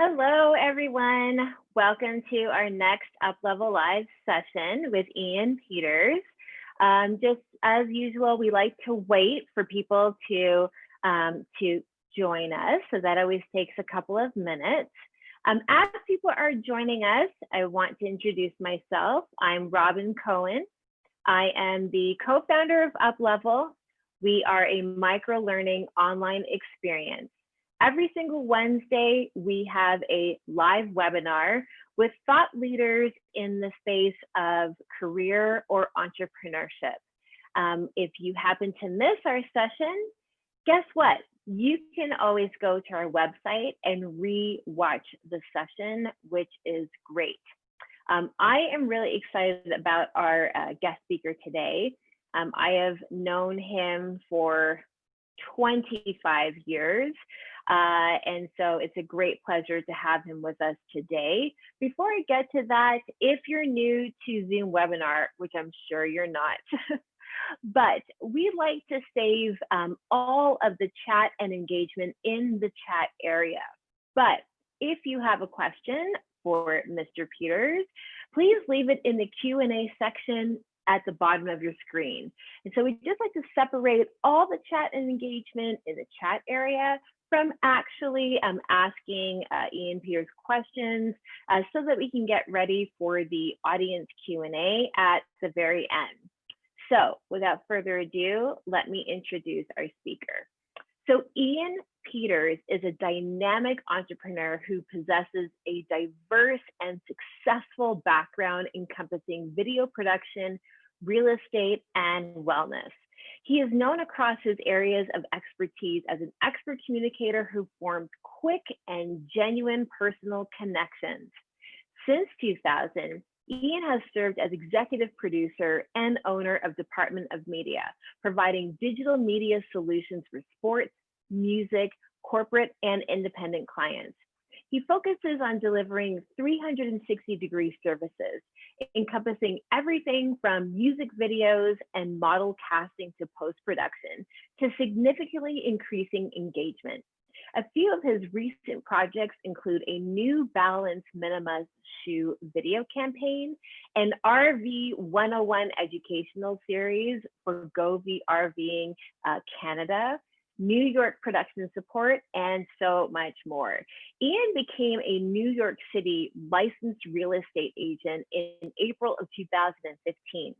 Hello, everyone. Welcome to our next Up-Level Live session with Ian Peters. Just as usual, we like to wait for people to join us, so that always takes a couple of minutes. As people are joining us, I want to introduce myself. I'm Robin Cohen. I am the co-founder of Up-Level. We are a micro-learning online experience. Every single Wednesday, we have a live webinar with thought leaders in the space of career or entrepreneurship. If you happen to miss our session, guess what? You can always go to our website and re-watch the session, which is great. I am really excited about our guest speaker today. I have known him for 25 years. And so it's a great pleasure to have him with us today. Before I get to that, if you're new to Zoom webinar, which I'm sure you're not, but we like to save all of the chat and engagement in the chat area. But if you have a question for Mr. Peters, please leave it in the Q&A section at the bottom of your screen. And so we just like to separate all the chat and engagement in the chat area from actually asking Ian Peters questions so that we can get ready for the audience Q&A at the very end. So without further ado, let me introduce our speaker. So Ian Peters is a dynamic entrepreneur who possesses a diverse and successful background encompassing video production, real estate, and wellness. He is known across his areas of expertise as an expert communicator who forms quick and genuine personal connections. Since 2000, Ian has served as executive producer and owner of Department of Media, providing digital media solutions for sports, music, corporate, and independent clients. He focuses on delivering 360-degree services, encompassing everything from music videos and model casting to post-production, to significantly increasing engagement. A few of his recent projects include a new Balance Minimus Shoe video campaign, an RV 101 educational series for Go RVing Canada, New York production support, and so much more. Ian became a New York City licensed real estate agent in April of 2015.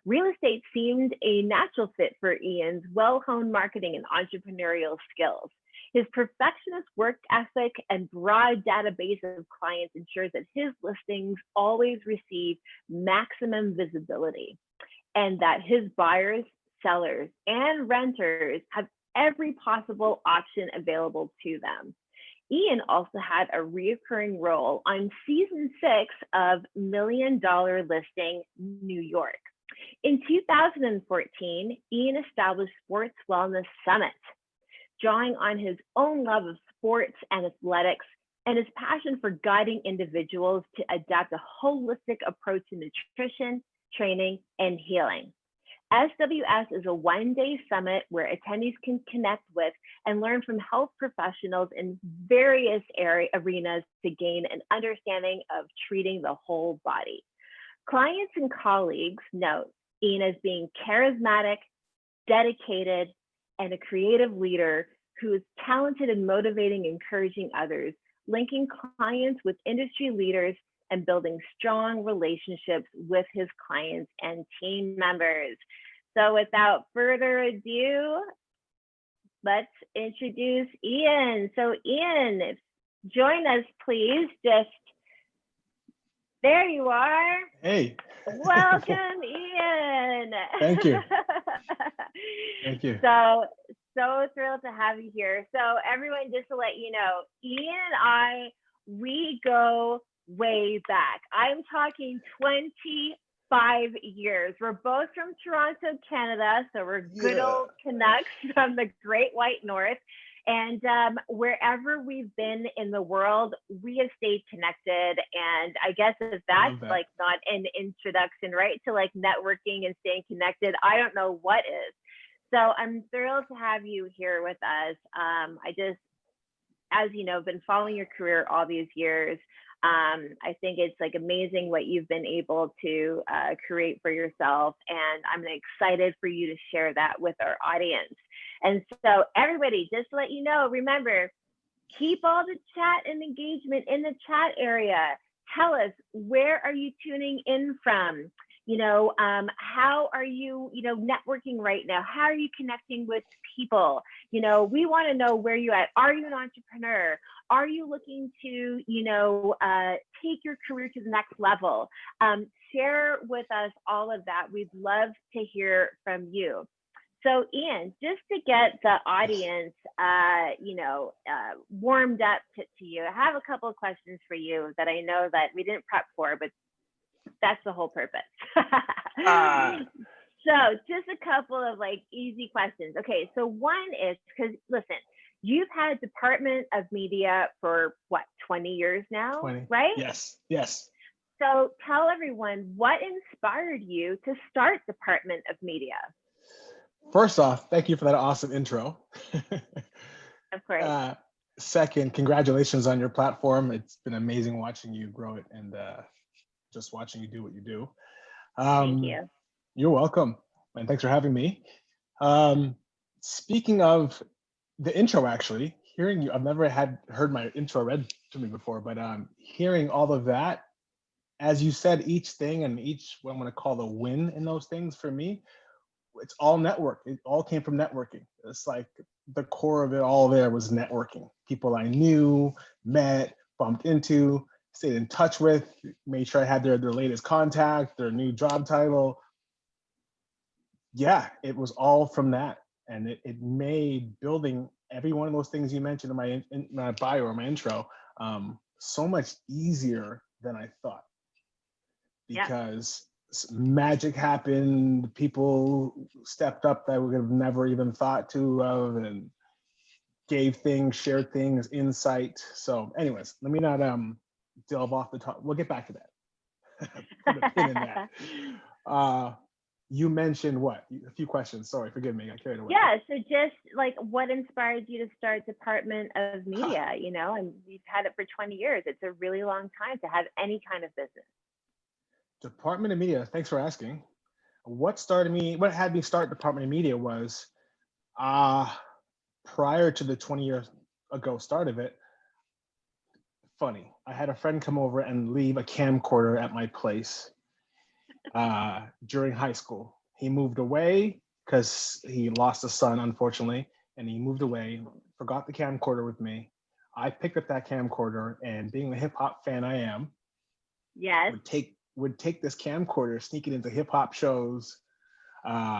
Real estate seemed a natural fit for Ian's well-honed marketing and entrepreneurial skills. His perfectionist work ethic and broad database of clients ensures that his listings always receive maximum visibility, and that his buyers, sellers, and renters have every possible option available to them. Ian also had a reoccurring role on season 6 of $1 Million Listing New York. In 2014, Ian established Sports Wellness Summit, drawing on his own love of sports and athletics and his passion for guiding individuals to adapt a holistic approach to nutrition, training, and healing. SWS is a one-day summit where attendees can connect with and learn from health professionals in various arenas to gain an understanding of treating the whole body. Clients and colleagues note Ian as being charismatic, dedicated, and a creative leader who is talented in motivating and encouraging others, linking clients with industry leaders, and building strong relationships with his clients and team members. So without further ado, let's introduce Ian. So Ian, join us, please. Just, there you are. Hey. Welcome, Ian. Thank you. Thank you. So thrilled to have you here. So everyone, just to let you know, Ian and we go way back. I'm talking 25 years. We're both from Toronto, Canada, so we're good old Canucks from the Great White North. And wherever we've been in the world, we have stayed connected. And I guess if that's like not an introduction, right, to like networking and staying connected, I don't know what is. So I'm thrilled to have you here with us. as you know, been following your career all these years. I think it's like amazing what you've been able to create for yourself. And I'm excited for you to share that with our audience. And so everybody, just to let you know, remember, keep all the chat and engagement in the chat area. Tell us, where are you tuning in from? How are you, networking right now? How are you connecting with people? We want to know where you're at. Are you an entrepreneur? Are you looking to, take your career to the next level? Share with us all of that. We'd love to hear from you. So Ian, just to get the audience, warmed up to you, I have a couple of questions for you that I know that we didn't prep for, but that's the whole purpose. So just a couple of easy questions. Okay, so one is, because listen, you've had Department of Media for 20 years now, 20. Right? Yes. So tell everyone, what inspired you to start Department of Media? First off, thank you for that awesome intro. Of course. Second, congratulations on your platform. It's been amazing watching you grow it and just watching you do what you do. Thank you. You're welcome, and thanks for having me. Speaking of the intro, actually, hearing you, I've never heard my intro read to me before, but hearing all of that, as you said, each thing and each, what I'm going to call the win in those things for me, it's all network. It all came from networking. It's like the core of it all there was networking. People I knew, met, bumped into, stayed in touch with, made sure I had their latest contact, their new job title. Yeah, it was all from that. And it made building every one of those things you mentioned in my bio or my intro so much easier than I thought. Because magic happened, people stepped up that we would have never even thought to of, and gave things, shared things, insight. So anyways, let me not delve off the top. We'll get back to that. Put a pin in that. You mentioned a few questions. Sorry, forgive me, I got carried away. Yeah, so just what inspired you to start Department of Media? And you've had it for 20 years. It's a really long time to have any kind of business. Department of Media, thanks for asking. What had me start Department of Media was prior to the 20 years ago start of it. Funny, I had a friend come over and leave a camcorder at my place during high school. He moved away because he lost a son, unfortunately, and he moved away, forgot the camcorder with me. I picked up that camcorder, and being the hip hop fan I am, would take this camcorder, sneak it into hip hop shows,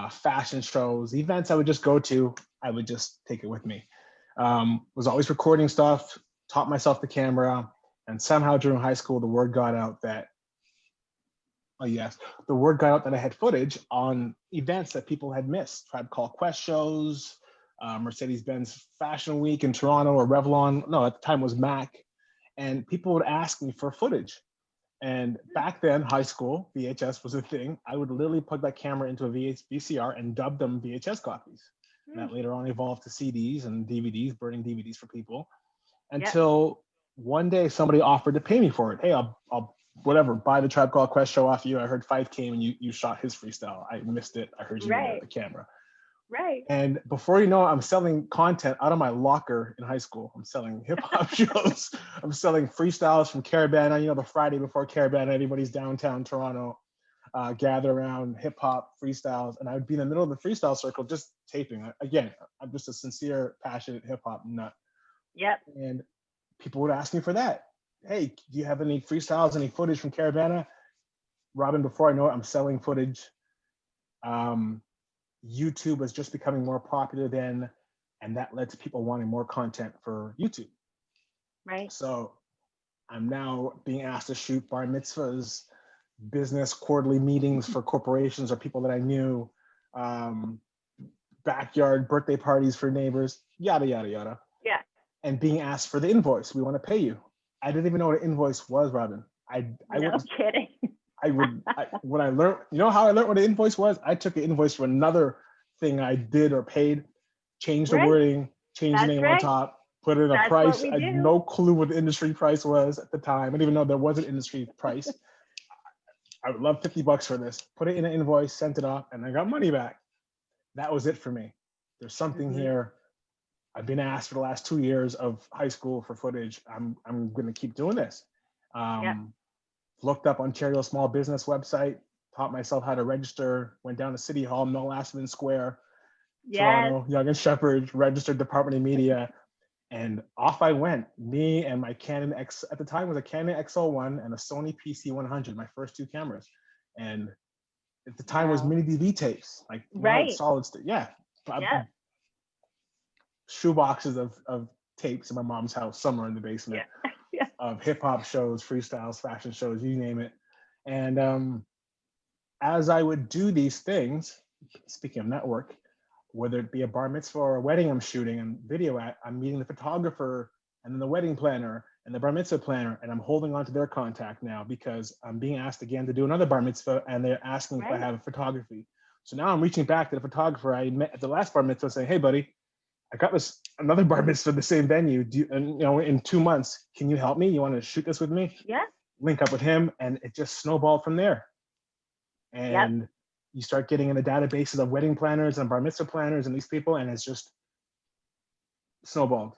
fashion shows, events I would just go to. I would just take it with me. Was always recording stuff, taught myself the camera, and somehow during high school, the word got out that I had footage on events that people had missed. Tribe Called Quest shows, Mercedes-Benz Fashion Week in Toronto, or Revlon. No, at the time it was Mac. And people would ask me for footage. And back then, high school, VHS was a thing. I would literally plug that camera into a VCR and dub them VHS copies. And that later on evolved to CDs and DVDs, burning DVDs for people. Until one day somebody offered to pay me for it. Hey, I'll buy the Tribe Called Quest show off you. I heard 5 came and you shot his freestyle. I missed it. I heard you with the camera. Right. And before you know it, I'm selling content out of my locker in high school. I'm selling hip hop shows. I'm selling freestyles from Caravana. The Friday before Caravana, everybody's downtown Toronto, gather around hip hop freestyles. And I would be in the middle of the freestyle circle, just taping. Again, I'm just a sincere, passionate hip hop nut. Yep. And people would ask me for that. Hey, do you have any freestyles, any footage from Caravana? Robin, before I know it, I'm selling footage. YouTube was just becoming more popular then, and that led to people wanting more content for YouTube. Right. So I'm now being asked to shoot bar mitzvahs, business quarterly meetings for corporations or people that I knew, backyard birthday parties for neighbors, yada, yada, yada. Yeah. And being asked for the invoice. We want to pay you. I didn't even know what an invoice was, Robin. No kidding. When I learned, how I learned what an invoice was? I took an invoice for another thing I did or paid, changed the wording, changed the name on top. put in a That's price. what we I had do. no clue what the industry price was at the time. I didn't even know there was an industry price. I would love $50 for this. Put it in an invoice, sent it off, and I got money back. That was it for me. There's something here. I've been asked for the last 2 years of high school for footage. I'm going to keep doing this. Looked up Ontario Small Business website, taught myself how to register, went down to City Hall, Mill Aspen Square, Toronto, Yonge and Sheppard, registered Department of Media, and off I went. Me and my Canon X, at the time was a Canon XL1 and a Sony PC100, my first two cameras. And at the time was mini DV tapes, like not solid state. Shoe boxes of tapes in my mom's house, somewhere in the basement, of hip hop shows, freestyles, fashion shows, you name it. And as I would do these things, speaking of network, whether it be a bar mitzvah or a wedding I'm shooting and video at, I'm meeting the photographer and then the wedding planner and the bar mitzvah planner, and I'm holding on to their contact now because I'm being asked again to do another bar mitzvah and they're asking if I have photography. So now I'm reaching back to the photographer I met at the last bar mitzvah saying, hey buddy, I got this another bar mitzvah, the same venue. And in 2 months, can you help me? You want to shoot this with me? Yeah. Link up with him, and it just snowballed from there. And you start getting in the databases of wedding planners and bar mitzvah planners and these people, and it's just snowballed.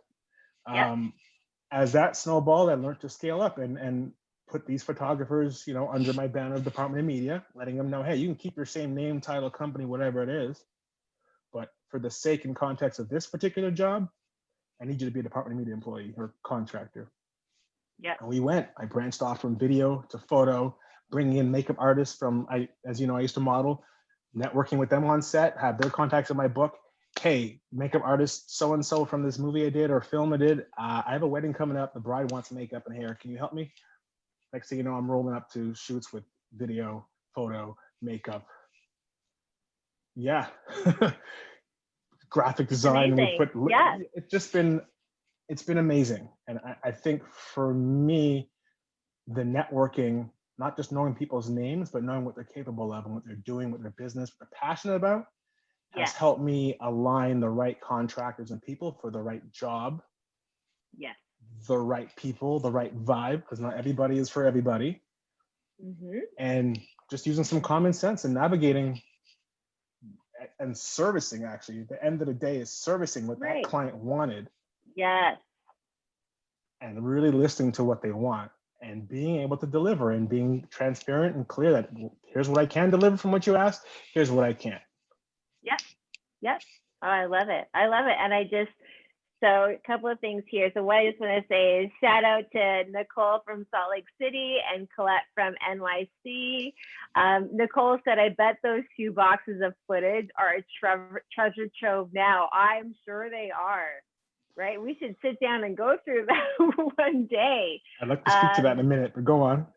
As that snowballed, I learned to scale up and put these photographers, under my banner of Department of Media, letting them know, hey, you can keep your same name, title, company, whatever it is. But for the sake and context of this particular job, I need you to be a Department of Media employee or contractor. And I branched off from video to photo, bringing in makeup artists from, as you know, I used to model, networking with them on set, have their contacts in my book. Hey, makeup artist so-and-so from this movie I did or film I did, I have a wedding coming up. The bride wants makeup and hair. Can you help me? Next thing you know, I'm rolling up to shoots with video, photo, makeup. Graphic design. It's been amazing. And I think for me, the networking, not just knowing people's names, but knowing what they're capable of and what they're doing, what their business, what they're passionate about, has helped me align the right contractors and people for the right job. The right people, the right vibe, because not everybody is for everybody. And just using some common sense and navigating and servicing, actually, at the end of the day is servicing what that client wanted. And really listening to what they want and being able to deliver and being transparent and clear that here's what I can deliver from what you asked, here's what I can't. Oh, I love it. And so a couple of things here. So what I just want to say is shout out to Nicole from Salt Lake City and Colette from NYC. Nicole said, I bet those shoe boxes of footage are a treasure trove now. I'm sure they are, right? We should sit down and go through that one day. I'd like to speak to that in a minute, but go on.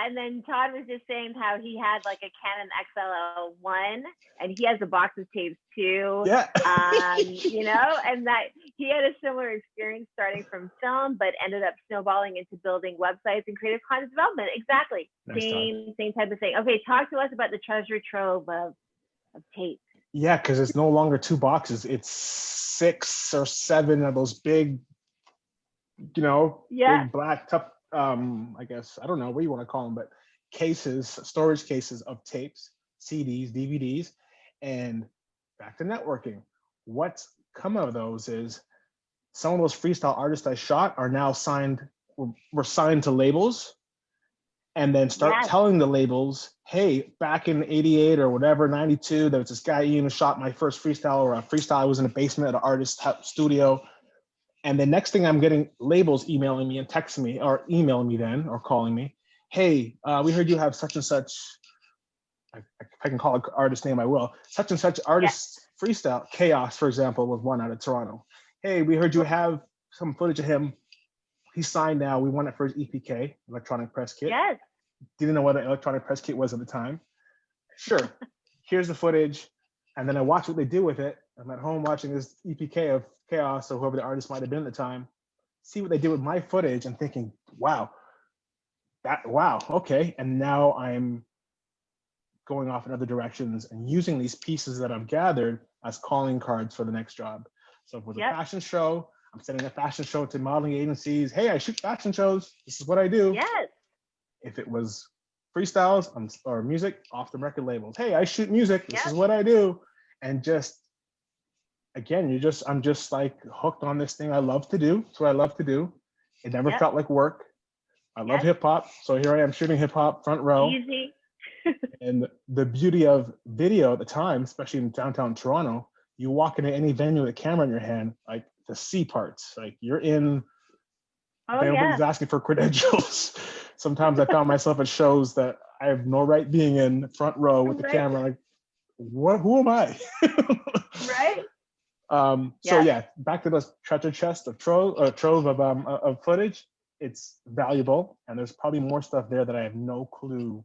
And then Todd was just saying how he had like a Canon XL1 and he has a box of tapes too. And that he had a similar experience starting from film, but ended up snowballing into building websites and creative content development. Exactly. Nice Same type of thing. Okay, talk to us about the treasure trove of tapes. Yeah, because it's no longer 2 boxes. It's 6 or 7 of those big, big black tough, I guess, I don't know what you want to call them, but cases, storage cases of tapes, CDs, DVDs, and back to networking. What's come of those is some of those freestyle artists I shot are now were signed to labels, and then start telling the labels, hey, back in 88 or whatever, 92, there was this guy Ian who shot my first freestyle, or a freestyle I was in a basement at an artist's studio. And the next thing I'm getting labels emailing me and texting me or emailing me then or calling me, hey, we heard you have such and such, if I can call an artist name, I will, such and such artist freestyle. Chaos, for example, was one out of Toronto. Hey, we heard you have some footage of him. He's signed now. We want it for his EPK, electronic press kit. Didn't know what an electronic press kit was at the time. Sure, here's the footage. And then I watch what they do with it. I'm at home watching this EPK of Chaos or whoever the artist might have been at the time, see what they did with my footage and thinking, wow, okay. And now I'm going off in other directions and using these pieces that I've gathered as calling cards for the next job. So if it was a fashion show, I'm sending a fashion show to modeling agencies. Hey, I shoot fashion shows. This is what I do. Yes. If it was freestyles or music, off the record labels. Hey, I shoot music. This Yep. is what I do. And just, again, I'm just like hooked on this thing I love to do. It's what I love to do. It never Yep. felt like work. I love hip hop. So here I am shooting hip hop front row. Easy. And the beauty of video at the time, especially in downtown Toronto, you walk into any venue with a camera in your hand, like the C parts, like you're in, nobody's asking for credentials. Sometimes I found myself at shows that I have no right being in, front row with the camera, like, who am I? Right. So yeah, back to this treasure chest of trove of footage. It's valuable, and there's probably more stuff there that I have no clue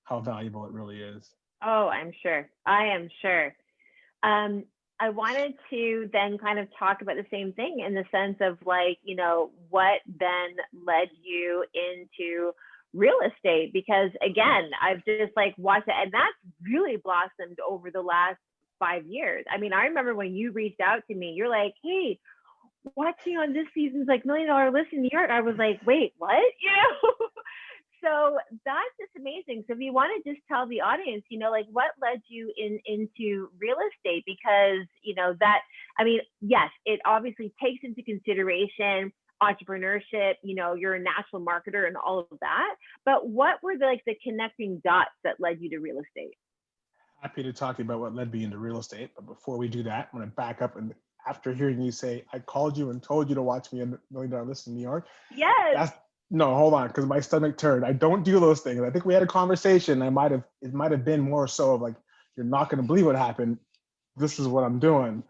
how valuable it really is. Oh, I'm sure. I am sure. I wanted to then kind of talk about the same thing in the sense of like, you know, what then led you into real estate? Because again, I've just like watched it, and that's really blossomed over the last 5 years. I mean, I remember when you reached out to me, you're like, hey, watching on this season's like $1 Million List in New York. I was like, wait, what? You know? So that's just amazing. So if you want to just tell the audience, you know, like what led you into real estate? Because, you know, that, I mean, yes, it obviously takes into consideration entrepreneurship, you know, you're a natural marketer and all of that. But what were the connecting dots that led you to real estate? Happy to talk to you about what led me into real estate. But before we do that, I'm going to back up. And after hearing you say, I called you and told you to watch me on $1 Million List in New York. Yes. No, hold on, because my stomach turned. I don't do those things. I think we had a conversation. It might have been more so of like, you're not going to believe what happened. This is what I'm doing.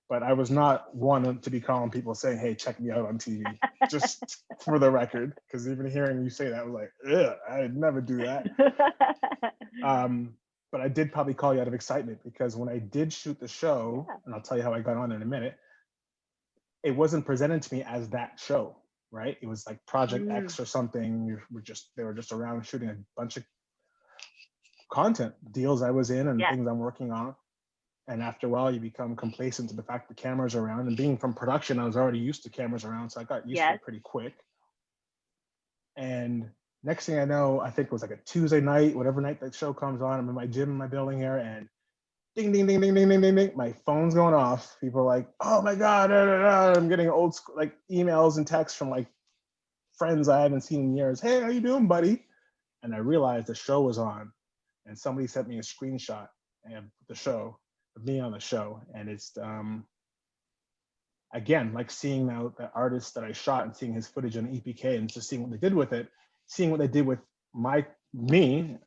But I was not one to be calling people saying, hey, check me out on TV, just for the record, because even hearing you say that, I was like, ugh, I'd never do that. But I did probably call you out of excitement, because when I did shoot the show, and I'll tell you how I got on in a minute, it wasn't presented to me as that show. Right? It was like Project X or something. They were just around shooting a bunch of content deals I was in and things I'm working on. And after a while, you become complacent to the fact the cameras are around. And being from production, I was already used to cameras around, so I got used to it pretty quick. And next thing I know, I think it was like a Tuesday night, whatever night that show comes on. I'm in my gym in my building here, and ding, ding, ding, ding, ding, ding, ding, ding. My phone's going off. People are like, oh my God, I'm getting old school, like emails and texts from like friends I haven't seen in years. Hey, how you doing, buddy? And I realized the show was on, and somebody sent me a screenshot of the show, of me on the show. And it's, again, like seeing now the artist that I shot and seeing his footage on EPK and just seeing what they did with it, seeing what they did with me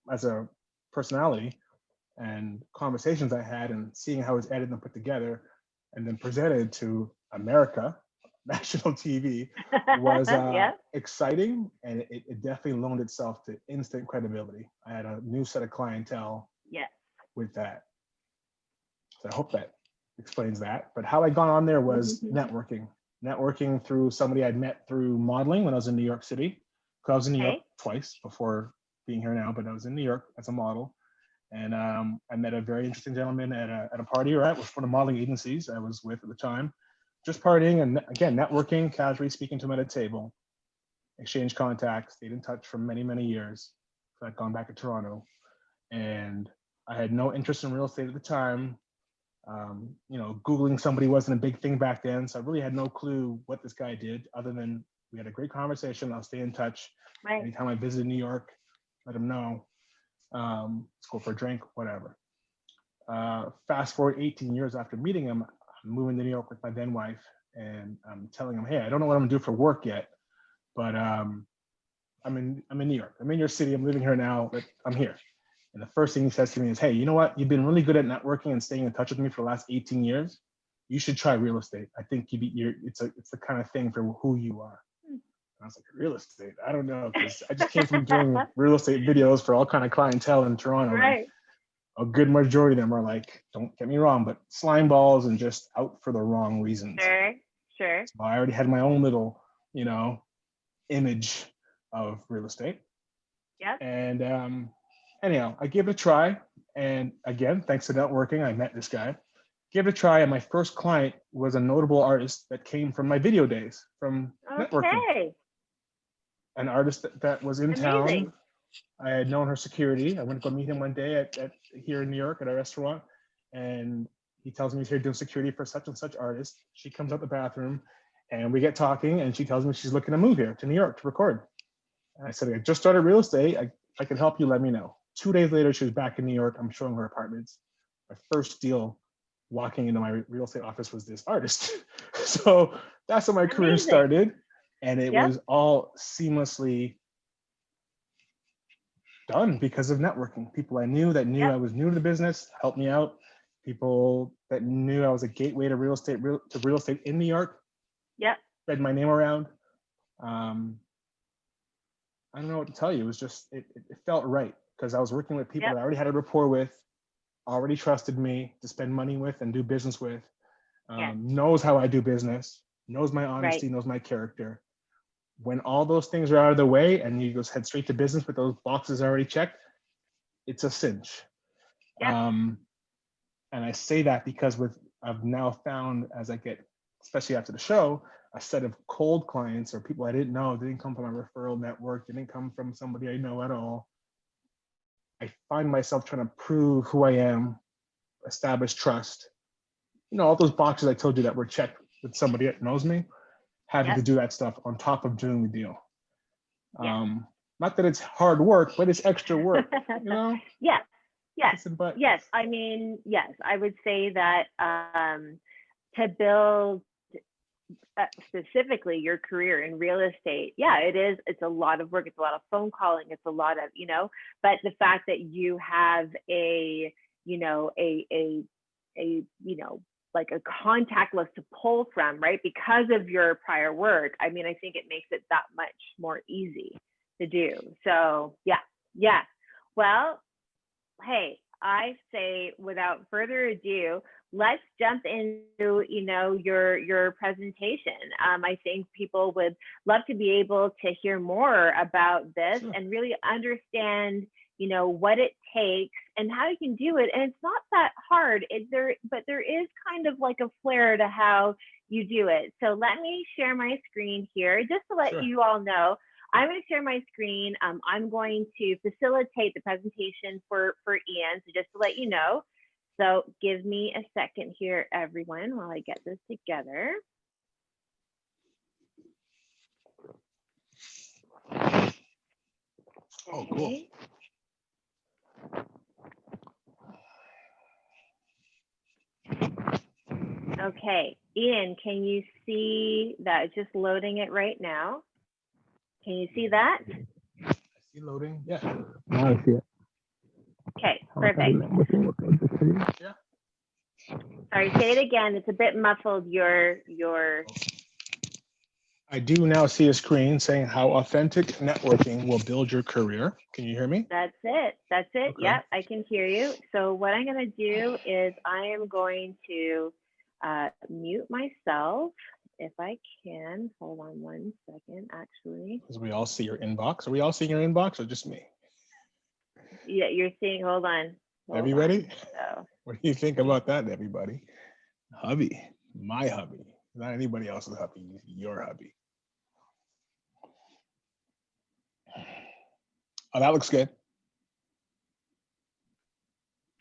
as a personality, and conversations I had, and seeing how it's edited and put together and then presented to America, national TV, was exciting, and it definitely loaned itself to instant credibility. I had a new set of clientele with that. So I hope that explains that. But how I got on there was networking through somebody I'd met through modeling when I was in New York City. Because I was in New York twice before being here now, but I was in New York as a model. And I met a very interesting gentleman at a party, right, with one of the modeling agencies I was with at the time. Just partying and, again, networking, casually speaking to him at a table, exchange contacts, stayed in touch for many, many years. So I'd gone back to Toronto, and I had no interest in real estate at the time. You know, Googling somebody wasn't a big thing back then, so I really had no clue what this guy did, other than we had a great conversation. I'll stay in touch. Anytime I visited New York, let him know. Let's go for a drink, whatever. Fast forward 18 years after meeting him, I'm moving to New York with my then wife, and I'm telling him, hey, I don't know what I'm gonna do for work yet, but I'm in New York. I'm in your city. I'm living here now, but I'm here. And the first thing he says to me is, hey, you know what? You've been really good at networking and staying in touch with me for the last 18 years. You should try real estate. I think it's the kind of thing for who you are. And I was like, real estate? I don't know, because I just came from doing real estate videos for all kind of clientele in Toronto. Right. A good majority of them are like, don't get me wrong, but slime balls and just out for the wrong reasons. Sure. So I already had my own little, you know, image of real estate. And anyhow, I gave it a try. And again, thanks to networking, I met this guy. give it a try. And my first client was a notable artist that came from my video days from networking. Okay. An artist that was in Amazing. town. I had known her security. I went to go meet him one day at here in New York at a restaurant, and he tells me he's here doing security for such and such artist. She comes out the bathroom, and we get talking, and she tells me she's looking to move here to New York to record. And I said, I just started real estate. If I can help you, let me know. 2 days later, she was back in New York. I'm showing her apartments. My first deal walking into my real estate office was this artist. So that's how my career started. And it was all seamlessly done because of networking. People I knew that knew I was new to the business helped me out. People that knew I was a gateway to real estate in New York. Spread my name around. I don't know what to tell you. It was just, it felt right because I was working with people that I already had a rapport with, already trusted me to spend money with and do business with, knows how I do business, knows my honesty, knows my character. When all those things are out of the way and you just head straight to business with those boxes already checked, it's a cinch. And I say that because I've now found, as I get, especially after the show, a set of cold clients or people I didn't know, didn't come from a referral network, didn't come from somebody I know at all. I find myself trying to prove who I am, establish trust. All those boxes I told you that were checked with somebody that knows me, having to do that stuff on top of doing the deal. Not that it's hard work, but it's extra work, Yes. Yes. I mean, yes, I would say that to build specifically your career in real estate, it's a lot of work. It's a lot of phone calling. It's a lot of, but the fact that you have a like a contact list to pull from, right? Because of your prior work. I mean, I think it makes it that much more easy to do. So yeah. Well, hey, I say without further ado, let's jump into, your presentation. I think people would love to be able to hear more about this and really understand, what it takes and how you can do it. And it's not that hard, but there is kind of like a flair to how you do it. So let me share my screen here just to let you all know. I'm going to share my screen. I'm going to facilitate the presentation for Ian. So just to let you know. So give me a second here, everyone, while I get this together. Oh, cool. Okay, Ian, can you see that? It's just loading it right now. Can you see that? I see loading. Yeah. Now I see it. Okay, perfect. Yeah. Sorry, say it again. It's a bit muffled. Your. I do now see a screen saying how authentic networking will build your career. Can you hear me? That's it. Okay. Yep, I can hear you. So what I'm going to do is I am going to mute myself if I can. Hold on one second, actually. Because we all see your inbox. Are we all seeing your inbox or just me? Yeah, you're seeing, hold on. Everybody? So. What do you think about that, everybody? Hubby, my hubby, not anybody else's hubby, your hubby. Oh, that looks good.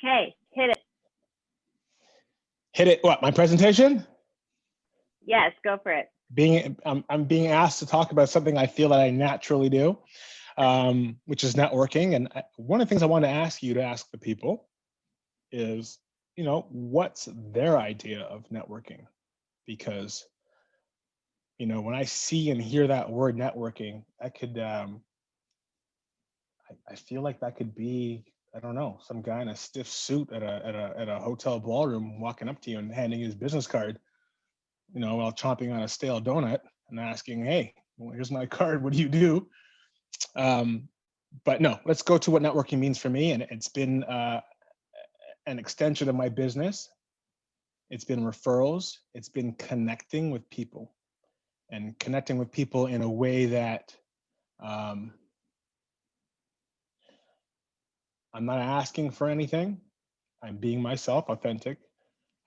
Okay, hit it. Hit it, what, my presentation? Yes, go for it. I'm being asked to talk about something I feel that I naturally do, which is networking. And one of the things I want to ask you to ask the people is, what's their idea of networking? Because, when I see and hear that word networking, I could, I feel like that could be, I don't know, some guy in a stiff suit at a hotel ballroom walking up to you and handing you his business card, while chomping on a stale donut and asking, hey, well, here's my card, what do you do? But no, let's go to what networking means for me. And it's been an extension of my business. It's been referrals. It's been connecting with people and connecting with people in a way that I'm not asking for anything. I'm being myself, authentic.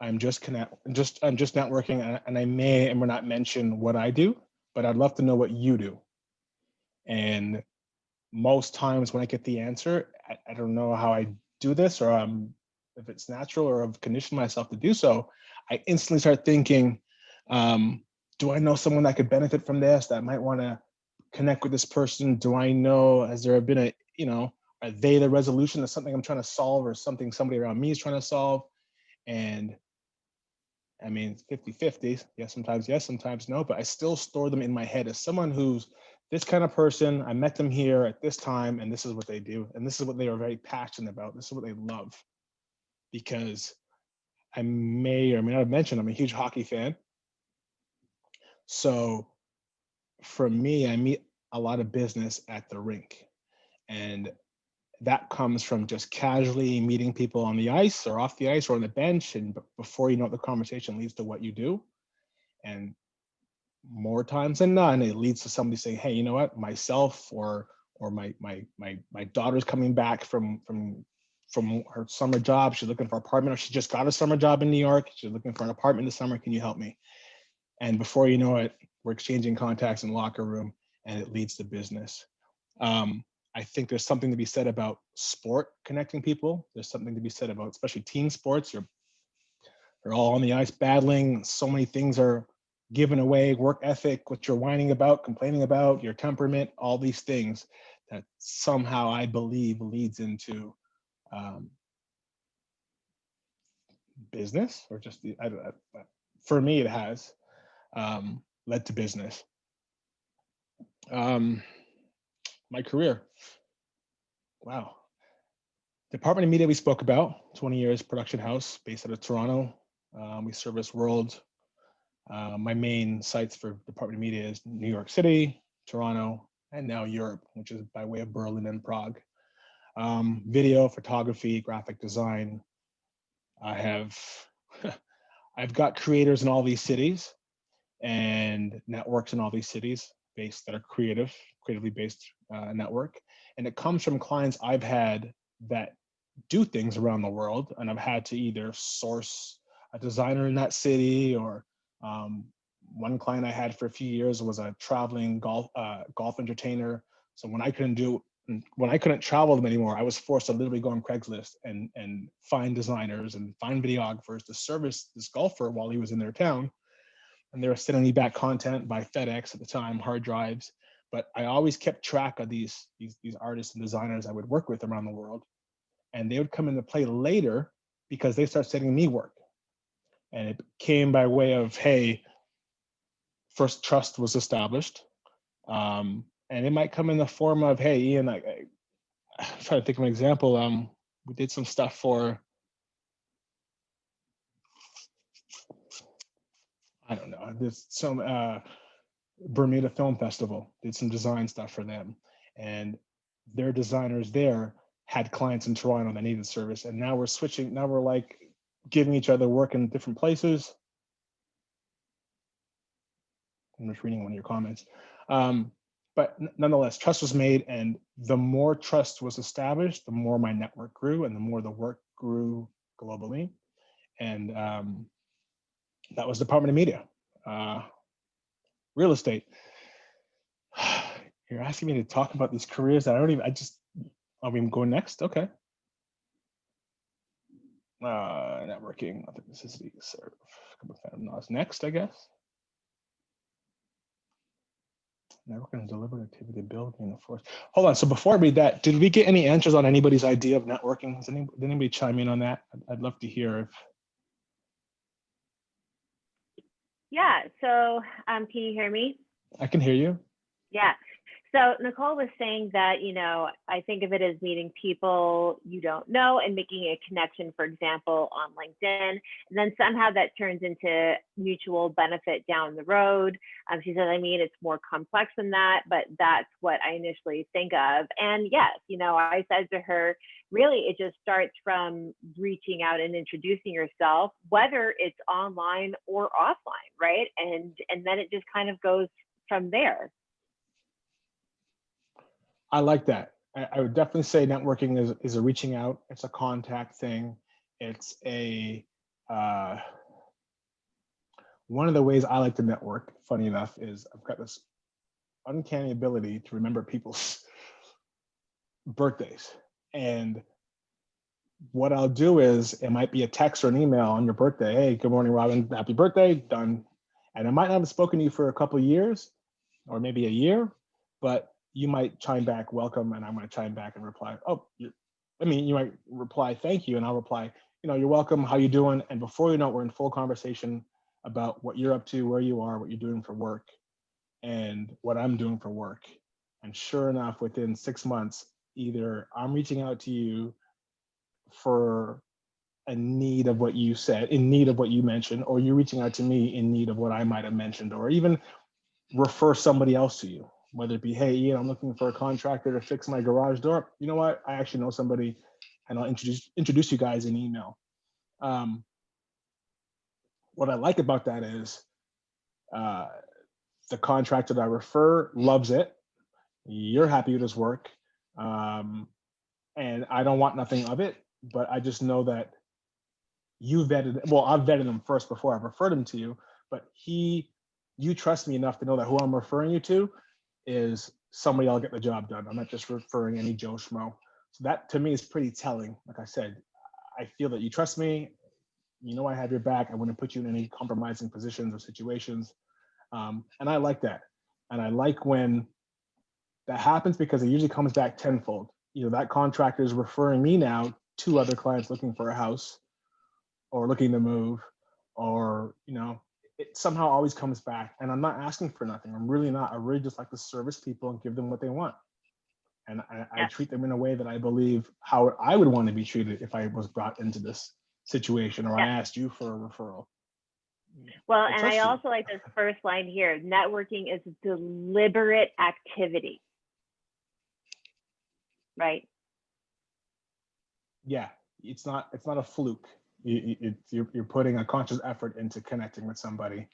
I'm just networking, and I may or may not mention what I do, but I'd love to know what you do. And most times when I get the answer, I don't know how I do this, or if it's natural, or I've conditioned myself to do so. I instantly start thinking, do I know someone that could benefit from this, that might want to connect with this person? Do I know, has there been a, are they the resolution of something I'm trying to solve, or something somebody around me is trying to solve? And I mean, 50-50. Yes, sometimes no, but I still store them in my head as someone who's this kind of person. I met them here at this time, and this is what they do. And this is what they are very passionate about. This is what they love. Because I may or may not have mentioned, I'm a huge hockey fan. So for me, I meet a lot of business at the rink. And that comes from just casually meeting people on the ice, or off the ice, or on the bench. And before you know it, the conversation leads to what you do. And more times than none, it leads to somebody saying, hey, you know what, myself, or my daughter's coming back from her summer job. She's looking for an apartment, or she just got a summer job in New York. She's looking for an apartment this summer. Can you help me? And before you know it, we're exchanging contacts in the locker room, and it leads to business. I think there's something to be said about sport connecting people. There's something to be said about, especially team sports. They're all on the ice battling. So many things are given away: work ethic, what you're whining about, complaining about, your temperament, all these things that somehow I believe leads into business, or just for me, it has led to business. My career. Wow. Department of Media we spoke about, 20 years production house based out of Toronto. We service world. My main sites for Department of Media is New York City, Toronto, and now Europe, which is by way of Berlin and Prague. Video, photography, graphic design. I've got creators in all these cities, and networks in all these cities that are creatively based network. And it comes from clients I've had that do things around the world, and I've had to either source a designer in that city, or one client I had for a few years was a traveling golf entertainer. So when I couldn't travel them anymore, I was forced to literally go on Craigslist and find designers and find videographers to service this golfer while he was in their town. And they were sending me back content by FedEx at the time, hard drives. But I always kept track of these artists and designers I would work with around the world. And they would come into play later because they start sending me work. And it came by way of, hey, first trust was established. And it might come in the form of, hey, Ian, I'm trying to think of an example. We did some stuff for, I don't know, there's some Bermuda Film Festival, did some design stuff for them. And their designers there had clients in Toronto that needed service. And now we're like giving each other work in different places. I'm just reading one of your comments. But nonetheless, trust was made, and the more trust was established, the more my network grew, and the more the work grew globally. And that was Department of Media. Real estate. You're asking me to talk about these careers that are we going next? Okay. Networking, authenticity, serve. Next, I guess. Networking, deliberate activity, building, and force. Hold on. So before I read that, did we get any answers on anybody's idea of networking? Did anybody chime in on that? I'd love to hear if. Yeah. So can you hear me? I can hear you. Yeah. So Nicole was saying that, I think of it as meeting people you don't know and making a connection, for example, on LinkedIn, and then somehow that turns into mutual benefit down the road. She said, it's more complex than that, but that's what I initially think of. And yes, I said to her, really, it just starts from reaching out and introducing yourself, whether it's online or offline, right? And then it just kind of goes from there. I like that. I would definitely say networking is a reaching out. It's a contact thing. It's a one of the ways I like to network, funny enough, is I've got this uncanny ability to remember people's birthdays. And what I'll do is, it might be a text or an email on your birthday. Hey, good morning, Robin. Happy birthday. Done. And I might not have spoken to you for a couple of years or maybe a year, but you might chime back, welcome. And I might chime back and reply, oh, you might reply, thank you. And I'll reply, you're welcome. How you doing? And before you know it, we're in full conversation about what you're up to, where you are, what you're doing for work, and what I'm doing for work. And sure enough, within 6 months, either I'm reaching out to you for a need of what you said, in need of what you mentioned, or you're reaching out to me in need of what I might have mentioned, or even refer somebody else to you, whether it be, hey, Ian, I'm looking for a contractor to fix my garage door. You know what? I actually know somebody, and I'll introduce you guys in email. What I like about that is the contractor that I refer loves it. You're happy with his work. And I don't want nothing of it, but I just know that you vetted, well, I've vetted him first before I've referred him to you, but you trust me enough to know that who I'm referring you to is somebody that'll get the job done. I'm not just referring any Joe Schmo. So that to me is pretty telling. Like I said, I feel that you trust me. I have your back. I wouldn't put you in any compromising positions or situations. And I like that. And I like when that happens, because it usually comes back tenfold. That contractor is referring me now to other clients looking for a house or looking to move, or, it somehow always comes back. And I'm not asking for nothing. I'm really not. I really just like to service people and give them what they want. And I treat them in a way that I believe how I would want to be treated if I was brought into this situation, or I asked you for a referral. Well, and I also like this first line here. Networking is deliberate activity. Right? Yeah, it's not a fluke. You're putting a conscious effort into connecting with somebody.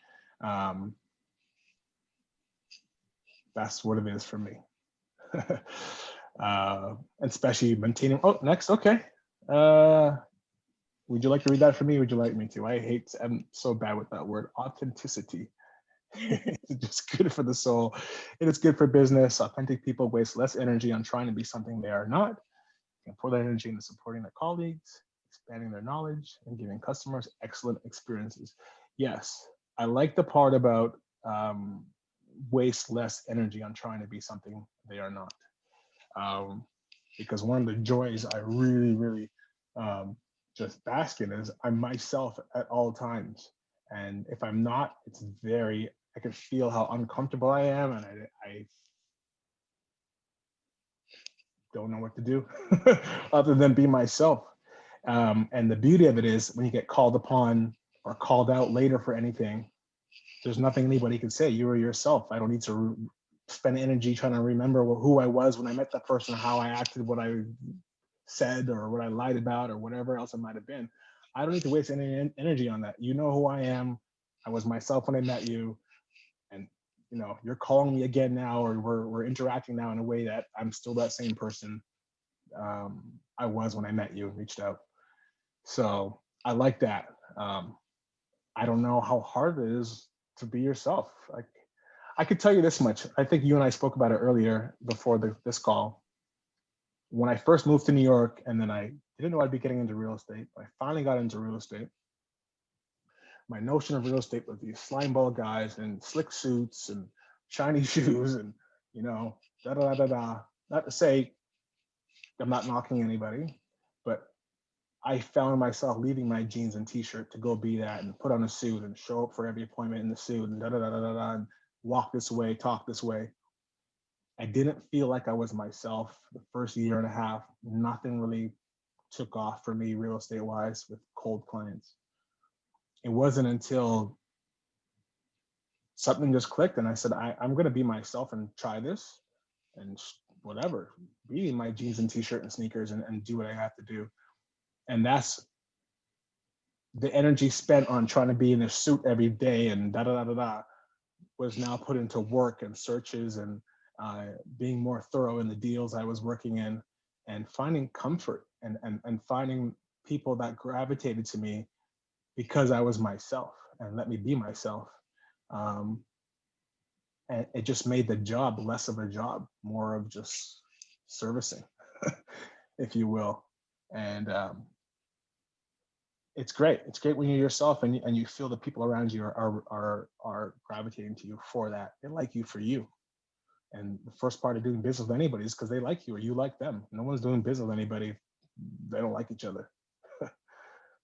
That's what it is for me. Especially maintaining. Oh, next, okay. Would you like to read that for me? Would you like me to? I'm so bad with that word, authenticity. It's just good for the soul. It is good for business. Authentic people waste less energy on trying to be something they are not, and pour that energy into supporting their colleagues, expanding their knowledge, and giving customers excellent experiences. Yes, I like the part about waste less energy on trying to be something they are not. Because one of the joys I really, really just bask in is I'm myself at all times. And if I'm not, I can feel how uncomfortable I am, and I don't know what to do other than be myself. And the beauty of it is, when you get called upon or called out later for anything, there's nothing anybody can say. You are yourself. I don't need to spend energy trying to remember who I was when I met that person, how I acted, what I said, or what I lied about, or whatever else it might have been. I don't need to waste any energy on that. You know who I am. I was myself when I met you. And you're calling me again now, or we're interacting now in a way that I'm still that same person I was when I met you and reached out. So I like that. I don't know how hard it is to be yourself. Like, I could tell you this much. I think you and I spoke about it earlier before this call. When I first moved to New York, and then I didn't know I'd be getting into real estate, but I finally got into real estate. My notion of real estate was these slimeball guys in slick suits and shiny shoes, and da da da da. Not to say I'm not knocking anybody, but I found myself leaving my jeans and t-shirt to go be that, and put on a suit and show up for every appointment in the suit, and da da da da da, and walk this way, talk this way. I didn't feel like I was myself the first year and a half. Nothing really took off for me real estate wise with cold clients. It wasn't until something just clicked, and I said, I'm going to be myself and try this, and whatever, be in my jeans and t-shirt and sneakers, and do what I have to do. And that's the energy spent on trying to be in a suit every day and da da da da da was now put into work and searches, and being more thorough in the deals I was working in, and finding comfort, and finding people that gravitated to me because I was myself and let me be myself. And it just made the job less of a job, more of just servicing, if you will. And it's great. It's great when you're yourself and you feel the people around you are gravitating to you for that. They like you for you. And the first part of doing business with anybody is because they like you or you like them. No one's doing business with anybody. They don't like each other.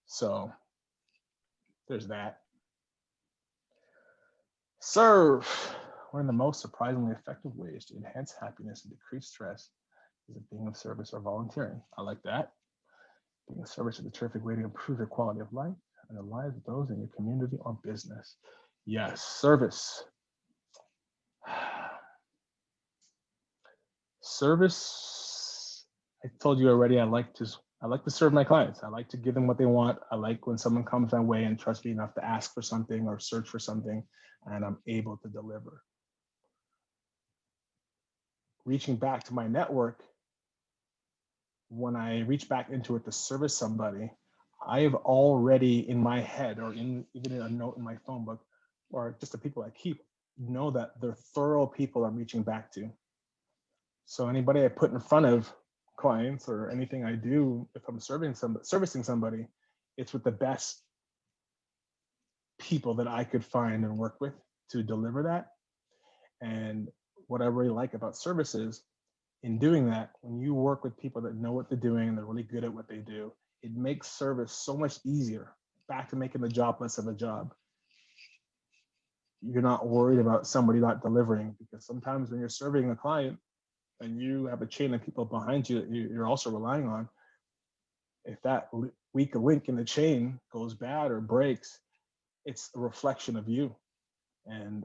So there's that. Serve. One of the most surprisingly effective ways to enhance happiness and decrease stress is being of service or volunteering. I like that. Being of service is a terrific way to improve your quality of life and the lives of those in your community or business. Yes, service. Service. I told you already. I like to serve my clients. I like to give them what they want. I like when someone comes my way and trusts me enough to ask for something or search for something, and I'm able to deliver. Reaching back to my network, when I reach back into it to service somebody, I have already in my head or even in a note in my phone book or just the people I keep know that they're thorough people I'm reaching back to. So anybody I put in front of clients or anything I do, if I'm servicing somebody, it's with the best people that I could find and work with to deliver that. And what I really like about service is in doing that, when you work with people that know what they're doing and they're really good at what they do, it makes service so much easier. Back to making the job less of a job. You're not worried about somebody not delivering, because sometimes when you're serving a client and you have a chain of people behind you that you're also relying on, if that weak link in the chain goes bad or breaks, it's a reflection of you. And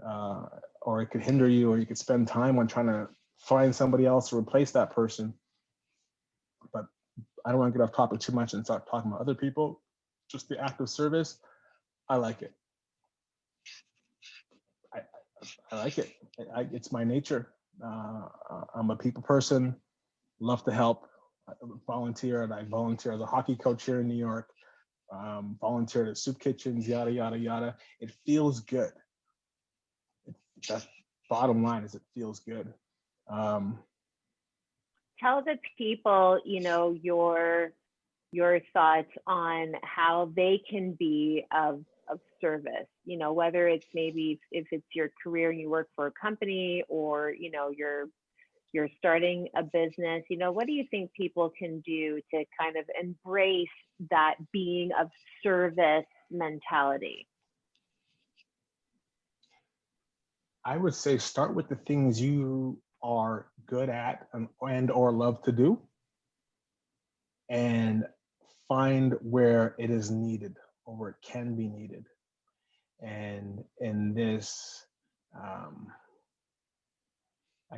or it could hinder you, or you could spend time on trying to find somebody else to replace that person. But I don't want to get off topic too much and start talking about other people. Just the act of service, I like it. I like it. It's my nature. I'm a people person, love to help, volunteer, and I volunteer as a hockey coach here in New York, volunteered at soup kitchens, yada, yada, yada. It feels good. That bottom line is it feels good. Tell the people, your thoughts on how they can be of service, whether it's maybe if it's your career and you work for a company, or you're starting a business. What do you think people can do to kind of embrace that being of service mentality? I would say start with the things you are good at and or love to do, and find where it is needed or where it can be needed. And in this, I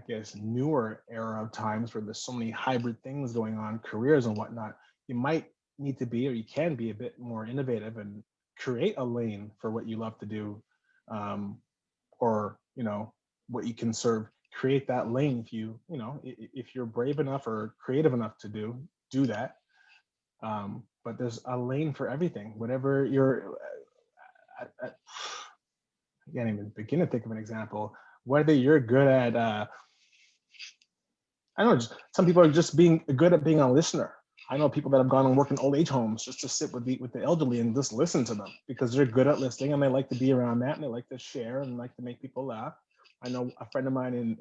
guess, newer era of times where there's so many hybrid things going on, careers and whatnot, you might need to be, or you can be a bit more innovative and create a lane for what you love to do, or what you can serve. Create that lane if you're brave enough or creative enough to do that. But there's a lane for everything. Whatever you're, I can't even begin to think of an example. Whether you're good at, I don't know, some people are just being good at being a listener. I know people that have gone and worked in old age homes just to sit with the elderly and just listen to them, because they're good at listening and they like to be around that and they like to share and like to make people laugh. I know a friend of mine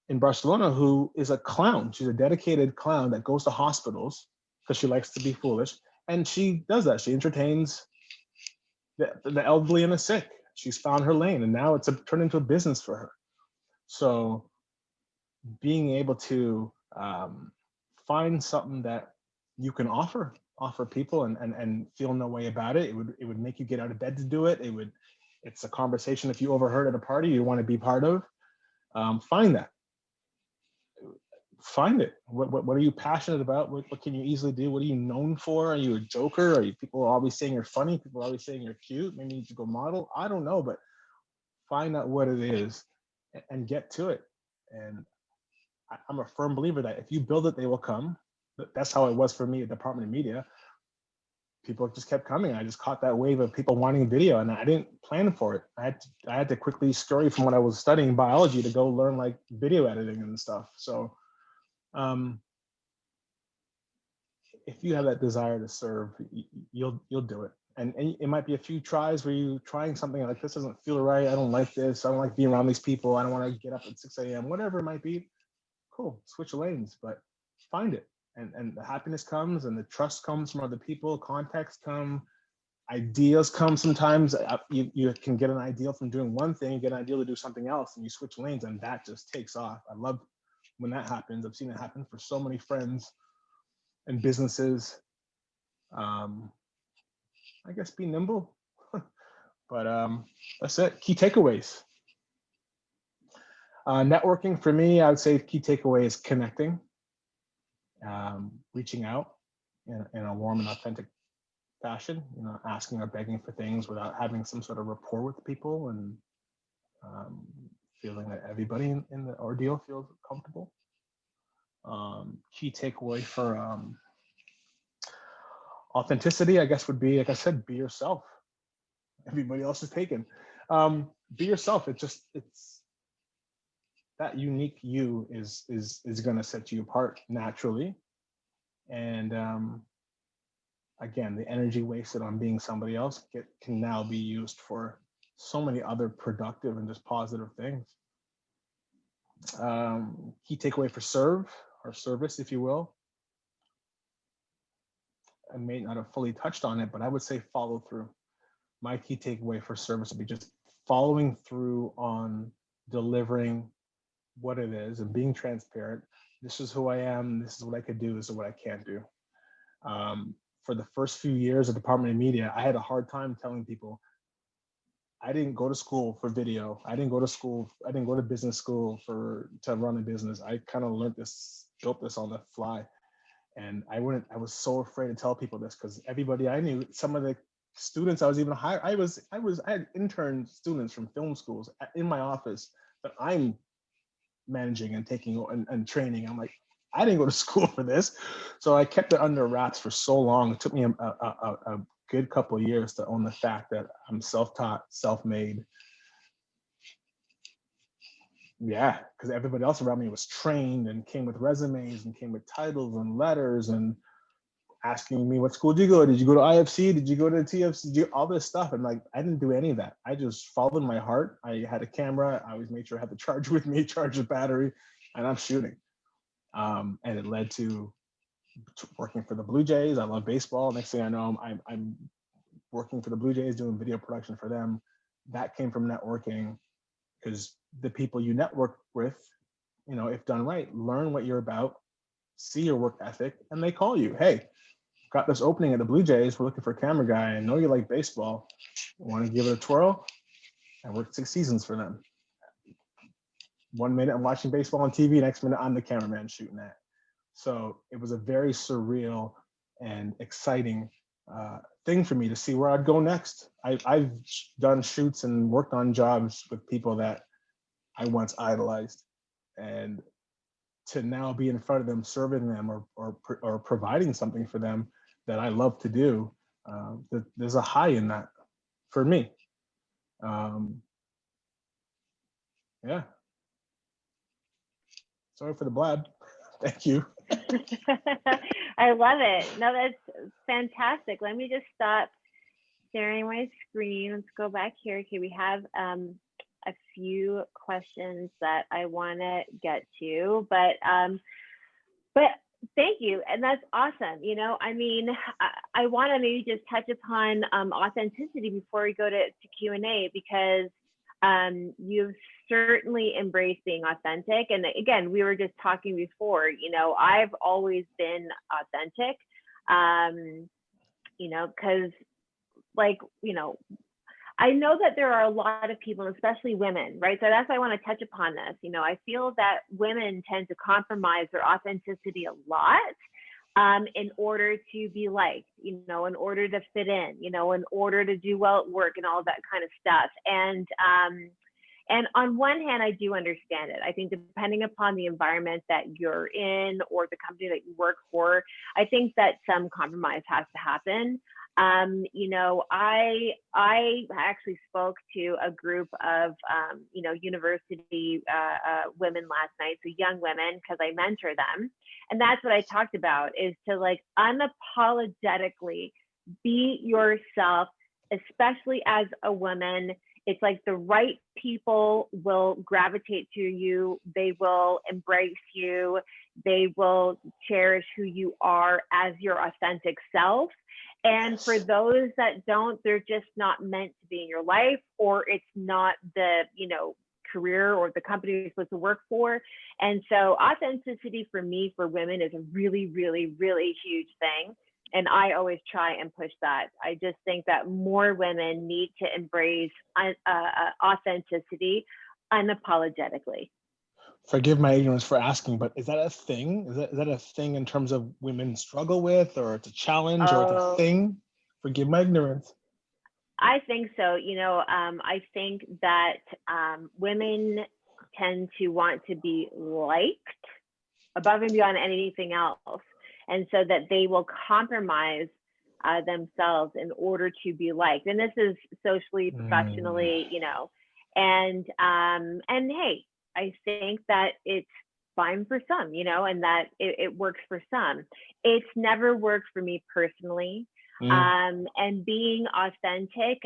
in Barcelona who is a clown. She's a dedicated clown that goes to hospitals because she likes to be foolish, and she does that. She entertains the elderly and the sick. She's found her lane, and now it's turned into a business for her. So being able to find something that you can offer people and feel no way about it. It would make you get out of bed to do it. It's a conversation if you overheard at a party you want to be part of. Find that. Find it. What are you passionate about? What can you easily do? What are you known for? Are you a joker? Are you, people are always saying you're funny? People are always saying you're cute. Maybe you need to go model. I don't know, but find out what it is and get to it. And I'm a firm believer that if you build it, they will come. That's how it was for me at Department of Media. people just kept coming. I just caught that wave of people wanting video, and I didn't plan for it. I had to quickly scurry from what I was studying biology to go learn like video editing and stuff. So if you have that desire to serve, you'll do it. And it might be a few tries where you trying something like, this doesn't feel right. I don't like this. I don't like being around these people. I don't want to get up at 6 a.m. Whatever it might be. Cool, switch lanes, but find it. And the happiness comes, and the trust comes from other people. Context come, ideas come. Sometimes you can get an idea from doing one thing, you get an idea to do something else, and you switch lanes, and that just takes off. I love when that happens. I've seen it happen for so many friends and businesses. I guess be nimble, but that's it. Key takeaways. Networking for me, I would say key takeaway is connecting, reaching out in a warm and authentic fashion, asking or begging for things without having some sort of rapport with people, and feeling that everybody in the ordeal feels comfortable. Key takeaway for authenticity, I guess, would be, like I said, be yourself. Everybody else is taken. Be yourself. It's that unique you is going to set you apart naturally. And again, the energy wasted on being somebody else can now be used for so many other productive and just positive things. Key takeaway for service, if you will. I may not have fully touched on it, but I would say follow through. My key takeaway for service would be just following through on delivering what it is and being transparent. This is who I am. This is what I could do. This is what I can't do. For the first few years of Department of Media, I had a hard time telling people I didn't go to school for video. I didn't go to business school to run a business. I kind of built this on the fly. And I was so afraid to tell people this, because everybody I knew, some of the students I was even hired, I had intern students from film schools in my office that I'm managing and taking and training. I'm like, I didn't go to school for this. So I kept it under wraps for so long. It took me a good couple of years to own the fact that I'm self-taught, self-made. Yeah, because everybody else around me was trained and came with resumes and came with titles and letters and asking me, what school did you go? Did you go to IFC? Did you go to TFC? All this stuff. And like, I didn't do any of that. I just followed my heart. I had a camera. I always made sure I had the charge with me, charge the battery, and I'm shooting. And it led to working for the Blue Jays. I love baseball. Next thing I know, I'm working for the Blue Jays, doing video production for them. That came from networking, because the people you network with, if done right, learn what you're about, see your work ethic, and they call you. Hey, got this opening at the Blue Jays. We're looking for a camera guy. I know you like baseball. Want to give it a twirl? I worked 6 seasons for them. 1 minute I'm watching baseball on TV, next minute I'm the cameraman shooting that. So it was a very surreal and exciting thing for me to see where I'd go next. I've done shoots and worked on jobs with people that I once idolized, and to now be in front of them, serving them or providing something for them that I love to do, there's a high in that for me. Yeah. Sorry for the blab. Thank you. I love it. No, that's fantastic. Let me just stop sharing my screen. Let's go back here. Okay, we have a few questions that I want to get to, but thank you, and that's awesome. I want to maybe just touch upon authenticity before we go to Q&A, because you've certainly embraced being authentic. And again, we were just talking before, I've always been authentic, because I know that there are a lot of people, especially women, right? So that's why I want to touch upon this. I feel that women tend to compromise their authenticity a lot in order to be liked, in order to fit in, in order to do well at work and all that kind of stuff. And on one hand, I do understand it. I think depending upon the environment that you're in or the company that you work for, I think that some compromise has to happen. You know, I actually spoke to a group of you know, university women last night, so young women, because I mentor them, and that's what I talked about, is to like unapologetically be yourself, especially as a woman. It's like the right people will gravitate to you. They will embrace you. They will cherish who you are as your authentic self. And for those that don't, they're just not meant to be in your life, or it's not the, you know, career or the company you're supposed to work for. And so authenticity for me, for women, is a really, really, really huge thing. And I always try and push that. I just think that more women need to embrace authenticity unapologetically. Forgive my ignorance for asking, but is that a thing? Is that a thing in terms of women struggle with, or it's a challenge, or it's a Oh, thing? Forgive my ignorance. I think so. You know, I think that women tend to want to be liked above and beyond anything else. And so that they will compromise themselves in order to be liked. And this is socially, Mm, professionally, you know, and hey, I think that it's fine for some, you know, and that it works for some. It's never worked for me personally. mm. And being authentic,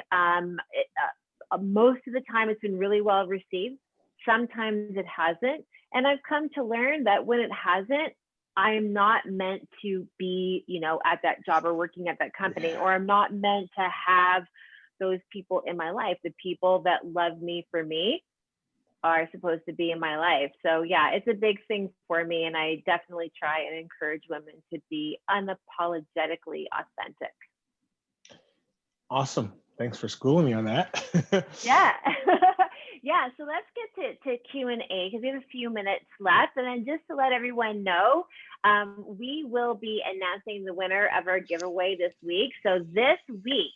most of the time it's been really well received. Sometimes it hasn't. And I've come to learn that when it hasn't, I'm not meant to be, you know, at that job or working at that company, or I'm not meant to have those people in my life. The people that love me for me are supposed to be in my life. So yeah, it's a big thing for me. And I definitely try and encourage women to be unapologetically authentic. Awesome. Thanks for schooling me on that. Yeah. Yeah, so let's get to Q&A, because we have a few minutes left. And then just to let everyone know, we will be announcing the winner of our giveaway this week. So this week,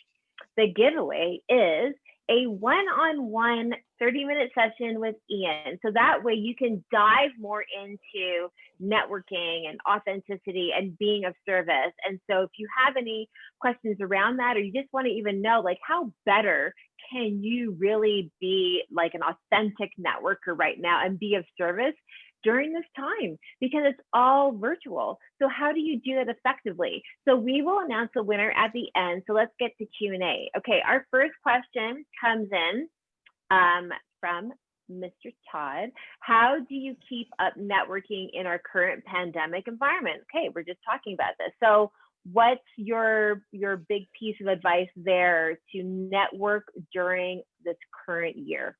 the giveaway is a one-on-one 30-minute session with Ian. So that way you can dive more into networking and authenticity and being of service. And so if you have any questions around that, or you just want to even know, like, how better can you really be like an authentic networker right now and be of service during this time, because it's all virtual. So how do you do that effectively? So we will announce the winner at the end. So let's get to Q&A. Okay, our first question comes in from Mr. Todd. How do you keep up networking in our current pandemic environment? Okay, we're just talking about this. So what's your big piece of advice there to network during this current year?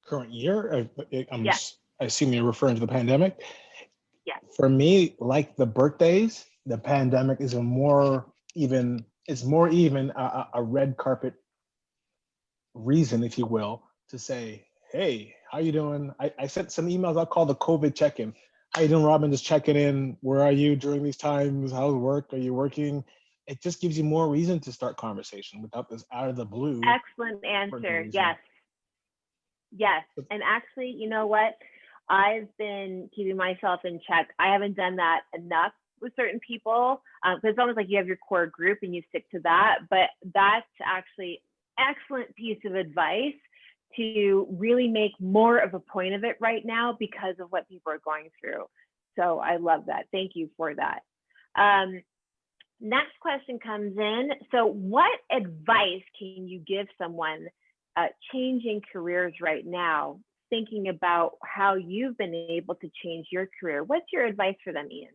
Current year? Yeah. I assume you're referring to the pandemic. Yeah. For me, like the birthdays, the pandemic is it's more even a red carpet reason, if you will, to say, hey, how you doing? I sent some emails I'll call the COVID check-in. How you doing, Robin? Just checking in. Where are you during these times? How's work? Are you working? It just gives you more reason to start conversation without this out of the blue. Excellent answer. Yes. Yes. And actually, you know what? I've been keeping myself in check. I haven't done that enough with certain people, because it's almost like you have your core group and you stick to that. But that's actually excellent piece of advice to really make more of a point of it right now because of what people are going through. So I love that. Thank you for that. Next question comes in. So what advice can you give someone changing careers right now, thinking about how you've been able to change your career? What's your advice for them, Ian?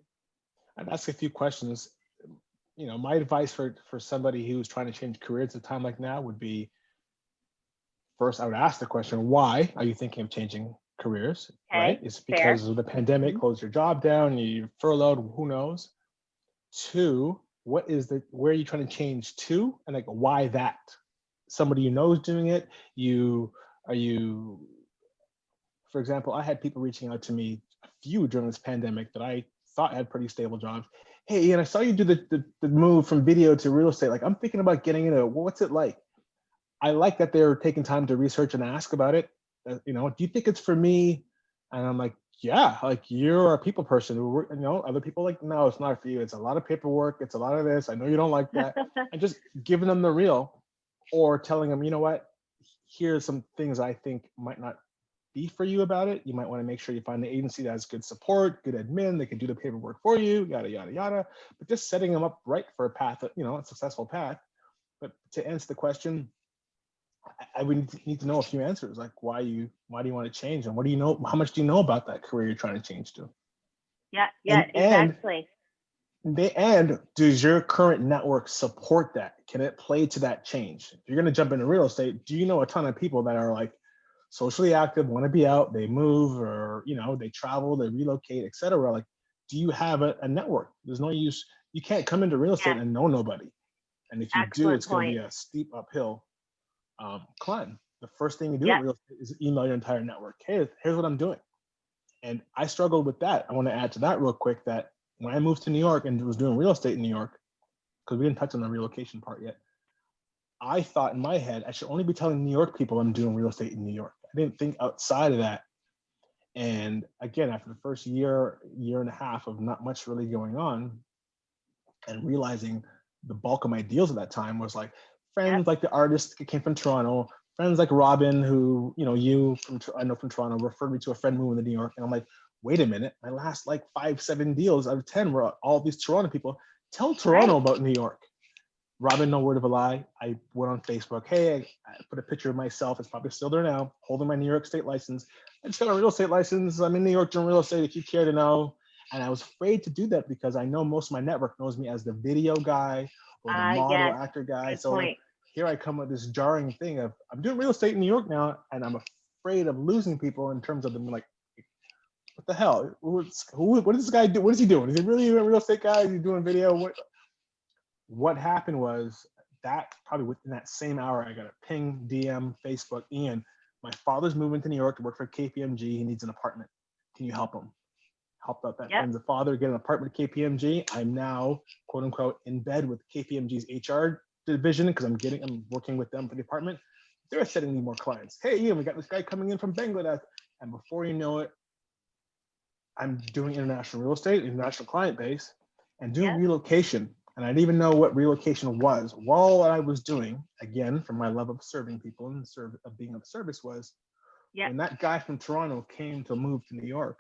I'd ask a few questions. You know, my advice for somebody who's trying to change careers at a time like now would be, first, I would ask the question, why are you thinking of changing careers? Okay, right? It's fair. because of the pandemic, close your job down, you're furloughed, who knows? Two, where are you trying to change to? And like, why that? Somebody you know is doing it. For example, I had people reaching out to me, a few during this pandemic that I thought had pretty stable jobs. Hey, Ian, I saw you do the move from video to real estate. Like, I'm thinking about getting into it. What's it like? I like that they're taking time to research and ask about it. You know, do you think it's for me? And I'm like, yeah, like you're a people person who, other people like, no, it's not for you. It's a lot of paperwork. It's a lot of this. I know you don't like that. And just giving them the real, or telling them, you know what, here's some things I think might not be for you about it. You might want to make sure you find the agency that has good support, good admin, they can do the paperwork for you, yada, yada, yada. But just setting them up right for a path, a successful path. But to answer the question, I would need to know a few answers, like why do you want to change, and what do you know? How much do you know about that career you're trying to change to? Yeah, And exactly. does your current network support that? Can it play to that change? If you're going to jump into real estate, do you know a ton of people that are like socially active, want to be out, they move, or they travel, they relocate, etc.? Like, do you have a network? There's no use. You can't come into real estate Yeah, and know nobody. And if you do, excellent it's going to point. be a steep uphill climb. The first thing you do Yeah, in real estate is email your entire network. Hey, here's what I'm doing. And I struggled with that. I want to add to that real quick that when I moved to New York and was doing real estate in New York, because we didn't touch on the relocation part yet, I thought in my head I should only be telling New York people I'm doing real estate in New York. I didn't think outside of that. And again, after the first year and a half of not much really going on, and realizing the bulk of my deals at that time was like yeah, friends like the artist that came from Toronto, friends like Robin, who I know from Toronto, referred me to a friend moving to New York. And I'm like, wait a minute, my last like 5-7 deals out of 10 were all these Toronto people. Tell Toronto right. about New York. Robin, no word of a lie. I went on Facebook. Hey, I put a picture of myself. It's probably still there now, holding my New York State license. I just got a real estate license. I'm in New York doing real estate if you care to know. And I was afraid to do that because I know most of my network knows me as the video guy or the model Yes, actor guy. good So point. here I come with this jarring thing of I'm doing real estate in New York now, and I'm afraid of losing people in terms of them like, what the hell? What does this guy do? What is he doing? Is he really a real estate guy? Is he doing video? What happened was that probably within that same hour, I got a ping, DM, Facebook, Ian, my father's moving to New York to work for KPMG. He needs an apartment. Can you help him? Helped out that Yep. friend's father get an apartment at KPMG. I'm now, quote unquote, in bed with KPMG's HR division because I'm working with them for the apartment. They're sending me more clients. Hey, Ian, we got this guy coming in from Bangladesh. And before you know it, I'm doing international real estate, international client base, and doing Yep. relocation. And I didn't even know what relocation was. While I was doing, again, from my love of serving people and of being of service, was Yep. when that guy from Toronto came to move to New York,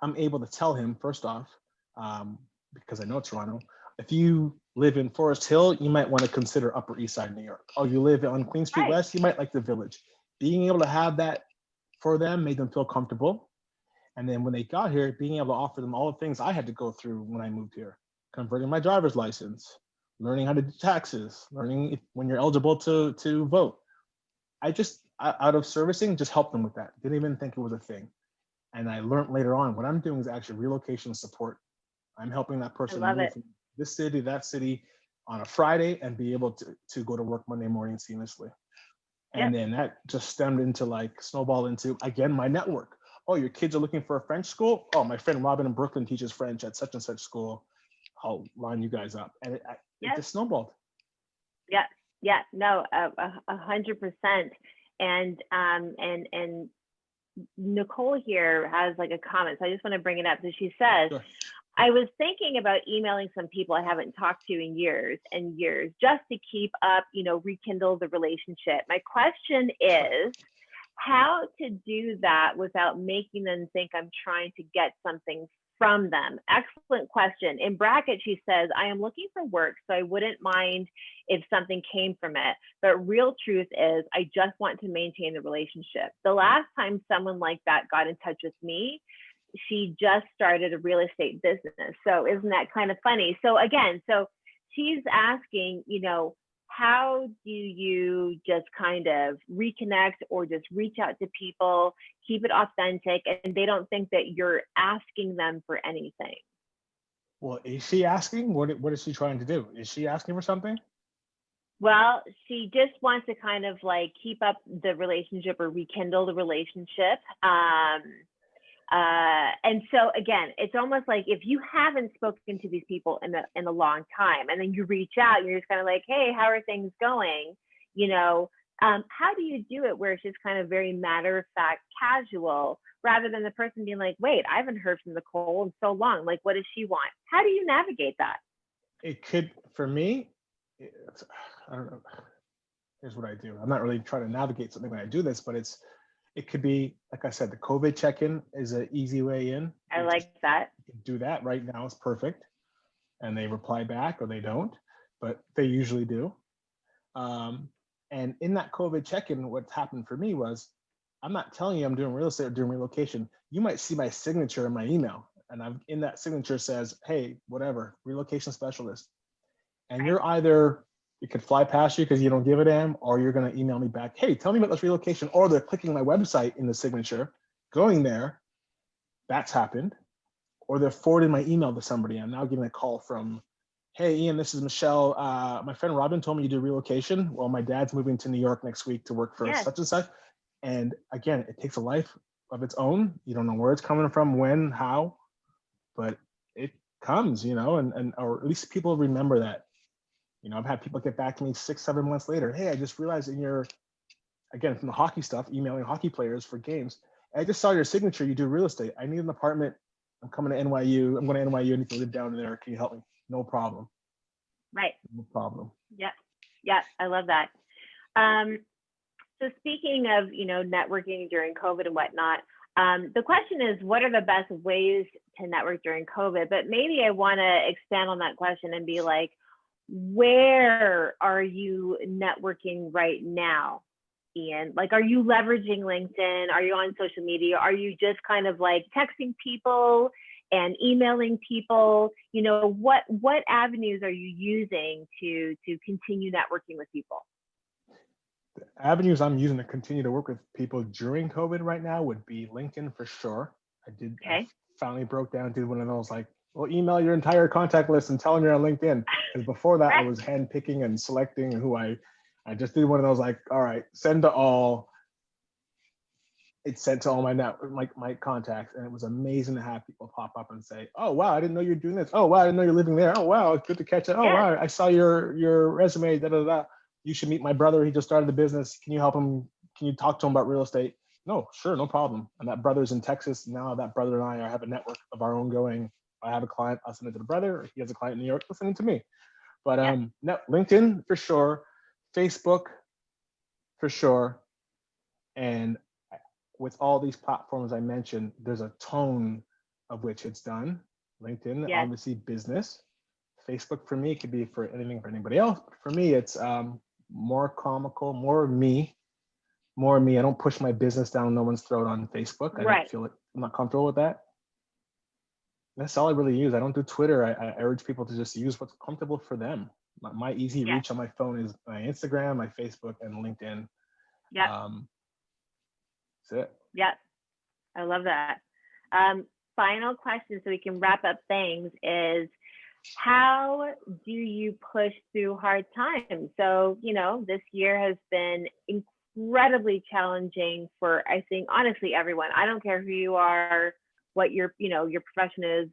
I'm able to tell him, first off, because I know Toronto, if you live in Forest Hill, you might want to consider Upper East Side New York. Oh, you live on Queen Street Right. West, you might like the Village. Being able to have that for them made them feel comfortable. And then when they got here, being able to offer them all the things I had to go through when I moved here, converting my driver's license, learning how to do taxes, learning when you're eligible to vote. I just, out of servicing, just helped them with that. Didn't even think it was a thing. And I learned later on, what I'm doing is actually relocation support. I'm helping that I person love move it. from this city to that city on a Friday and be able to go to work Monday morning seamlessly. Yep. And then that just stemmed into like snowball into, again, my network. Oh, your kids are looking for a French school? Oh, my friend Robin in Brooklyn teaches French at such and such school. I'll line you guys up. And it Yep. just snowballed. Yeah. Yeah. No, 100%. And Nicole here has like a comment, so I just want to bring it up. So she says, Sure. I was thinking about emailing some people I haven't talked to in years and years just to keep up, rekindle the relationship. My question is how to do that without making them think I'm trying to get something from them. Excellent question. In bracket, she says, I am looking for work, so I wouldn't mind if something came from it. But real truth is, I just want to maintain the relationship. The last time someone like that got in touch with me, she just started a real estate business. So isn't that kind of funny? So again, so she's asking, how do you just kind of reconnect or just reach out to people, keep it authentic, and they don't think that you're asking them for anything? Well, is she asking? What is she trying to do? Is she asking for something? Well, she just wants to kind of like keep up the relationship or rekindle the relationship. And so again, it's almost like if you haven't spoken to these people in a long time, and then you reach out, and you're just kind of like, hey, how are things going? How do you do it where it's just kind of very matter of fact, casual, rather than the person being like, wait, I haven't heard from Nicole in so long. Like, what does she want? How do you navigate that? It could, for me, I don't know. Here's what I do. I'm not really trying to navigate something when I do this, but it could be, like I said, the COVID check-in is an easy way in. I like that. You can do that right now. It's perfect. And they reply back or they don't, but they usually do. And in that COVID check-in, what's happened for me was, I'm not telling you I'm doing real estate or doing relocation. You might see my signature in my email, and I'm in that signature says, hey, whatever, relocation specialist. And you're either, it could fly past you because you don't give a damn, or you're going to email me back, hey, tell me about this relocation, or they're clicking my website in the signature, going there. That's happened. Or they're forwarding my email to somebody. I'm now getting a call from, hey, Ian, this is Michelle. My friend Robin told me you do relocation. Well, my dad's moving to New York next week to work for such and such. And again, it takes a life of its own. You don't know where it's coming from, when, how, but it comes, you know, and or at least people remember that. You know, I've had people get back to me 6-7 months later. Hey, I just realized in your, again, from the hockey stuff, emailing hockey players for games, I just saw your signature. You do real estate. I need an apartment. I'm coming to NYU. I'm going to NYU. I need to live down there. Can you help me? No problem. Right. No problem. Yeah. Yeah. I love that. So speaking of, you know, networking during COVID and whatnot, the question is, what are the best ways to network during COVID? But maybe I want to expand on that question and be like, where are you networking right now, Ian? Like, are you leveraging LinkedIn? Are you on social media? Are you just kind of like texting people and emailing people? You know, what avenues are you using to continue networking with people? The avenues I'm using to continue to work with people during COVID right now would be LinkedIn for sure. I finally broke down, did one of those like, well, email your entire contact list and tell them you're on LinkedIn. Because before that, I was handpicking and selecting who I just did one of those like, all right, send to all. It's sent to all my contacts, and it was amazing to have people pop up and say, "Oh wow, I didn't know you're doing this. Oh wow, I didn't know you're living there. Oh wow, it's good to catch it. Oh wow, I saw your resume. Da da da. You should meet my brother. He just started a business. Can you help him? Can you talk to him about real estate? No, sure, no problem. And that brother's in Texas. Now that brother and I have a network of our own going. I have a client, I'll send it to the brother. He has a client in New York, he'll send it to me. But LinkedIn for sure, Facebook for sure. And with all these platforms I mentioned, there's a tone of which it's done. LinkedIn, obviously business. Facebook for me could be for anything for anybody else. But for me, it's more comical, more me. I don't push my business down no one's throat on Facebook. I don't feel it. I'm not comfortable with that. That's all I really use. I don't do Twitter. I urge people to just use what's comfortable for them. My easy reach on my phone is my Instagram, my Facebook, and LinkedIn. Yeah. That's it. Yeah. I love that. Final question so we can wrap up things is, how do you push through hard times? So, you know, this year has been incredibly challenging for, I think, honestly, everyone. I don't care who you are, what your profession is,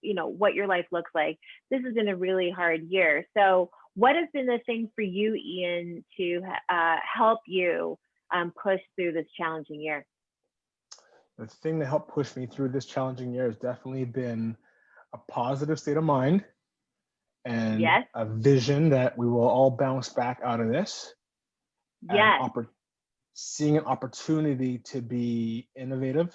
you know, what your life looks like. This has been a really hard year. So what has been the thing for you, Ian, to help you push through this challenging year? The thing that helped push me through this challenging year has definitely been a positive state of mind and a vision that we will all bounce back out of this. Seeing an opportunity to be innovative,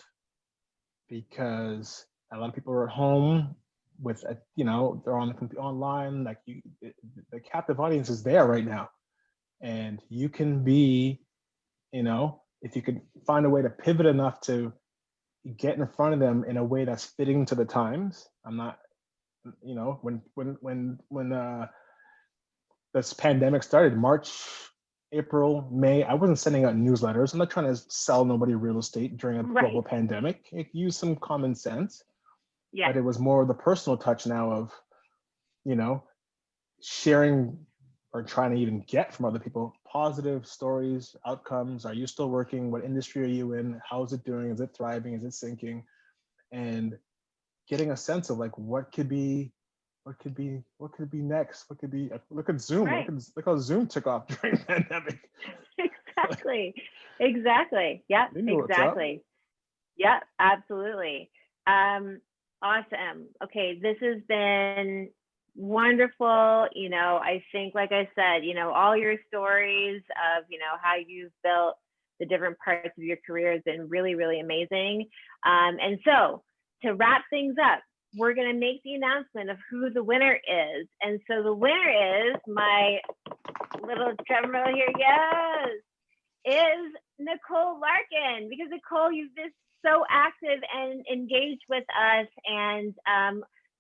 because a lot of people are at home with, they're online, like the captive audience is there right now. And you can be, if you could find a way to pivot enough to get in front of them in a way that's fitting to the times. I'm not, when this pandemic started, March, April, May, I wasn't sending out newsletters. I'm not trying to sell nobody real estate during a global pandemic. Use some common sense. But it was more the personal touch now of, sharing or trying to even get from other people positive stories, outcomes. Are you still working? What industry are you in? How is it doing? Is it thriving? Is it sinking? And getting a sense of like what could be what could be next? What could be? Look at Zoom. Right. Look how Zoom took off during the pandemic. Exactly. Exactly. Yep. They knew what's up. Exactly. Yep. Absolutely. Awesome. Okay. This has been wonderful. You know, I think, like I said, you know, all your stories of, you know, how you've built the different parts of your career has been really, really amazing. And so to wrap things up, we're going to make the announcement of who the winner is. And so the winner is, my little drum roll here, yes, is Nicole Larkin. Because Nicole, you've been so active and engaged with us, and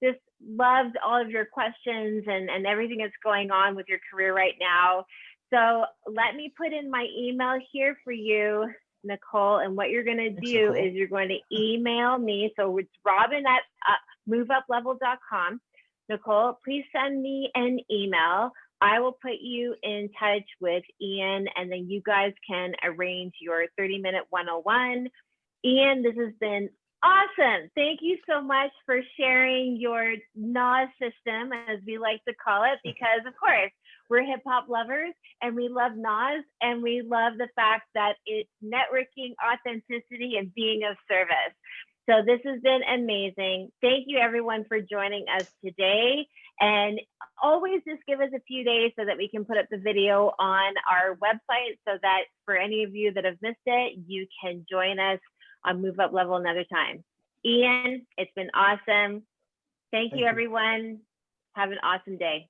just loved all of your questions and everything that's going on with your career right now. So let me put in my email here for you, Nicole. And what you're going to do is you're going to email me. So it's Robin at moveuplevel.com. Nicole, please send me an email. I will put you in touch with Ian, and then you guys can arrange your 30-minute 101. Ian, this has been awesome. Thank you so much for sharing your NOS system, as we like to call it, because of course, we're hip hop lovers and we love NOS, and we love the fact that it's networking, authenticity, and being of service. So this has been amazing. Thank you everyone for joining us today. And always just give us a few days so that we can put up the video on our website, so that for any of you that have missed it, you can join us on Move Up Level another time. Ian, it's been awesome. Thank you, everyone. Have an awesome day.